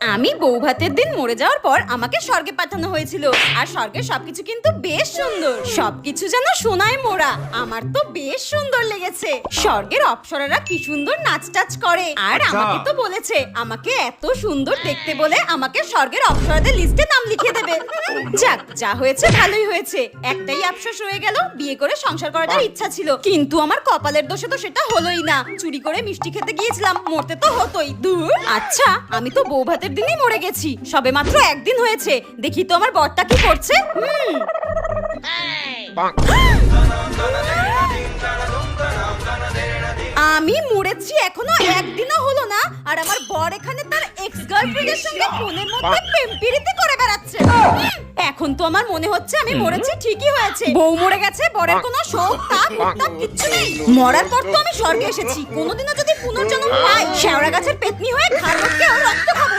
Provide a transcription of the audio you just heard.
আমি বউ ভাতের দিন মরে যাওয়ার পর আমাকে স্বর্গে পাঠানো হয়েছিল। আর স্বর্গের সবকিছু কিন্তু বেশ সুন্দর, সবকিছু যেন সোনায় মোড়া। আমার তো বেশ সুন্দর লেগেছে। স্বর্গের অপ্সরারা কি সুন্দর নাচ টাচ করে। আর আমাকে তো বলেছে আমাকে এত সুন্দর দেখতে বলে আমাকে স্বর্গের অপ্সরাদের লিস্টে নাম লিখিয়ে দেবে। যাক, যা হয়েছে ভালোই হয়েছে। একটাই আফসোস রয়ে গেল, বিয়ে করে সংসার করার ইচ্ছা ছিল, কিন্তু আমার কপালের দোষে তো সেটা হলোই না। চুরি করে মিষ্টি খেতে গিয়েছিলাম, মরতে তো হতোই। দূর। আচ্ছা, আমি তো বউ ভাতের দিনই মরে গেছি, সবে মাত্র একদিন হয়েছে। দেখি তো আমার বরটা কি করছে। আমি মরেছি এখনো একদিনও হলো না, আর আমার বর এখানে তার এক্স গার্লফ্রেন্ডের সঙ্গে ফোনের মধ্যে প্রেমপিরিতি করে বেড়াচ্ছে। এখন তো আমার মনে হচ্ছে আমি মরেছি ঠিকই হয়েছে। বউ মরে গেছে, বরের কোনো শোক তাপ উত্তাপ কিচ্ছু নেই। মরার পর তো আমি স্বর্গে এসেছি, কোনোদিনও যদি পুনর্জন্ম পাই, শেওড়া গাছের পেতনি হয়ে ঘাড় মটকে ওর রক্ত খাবো।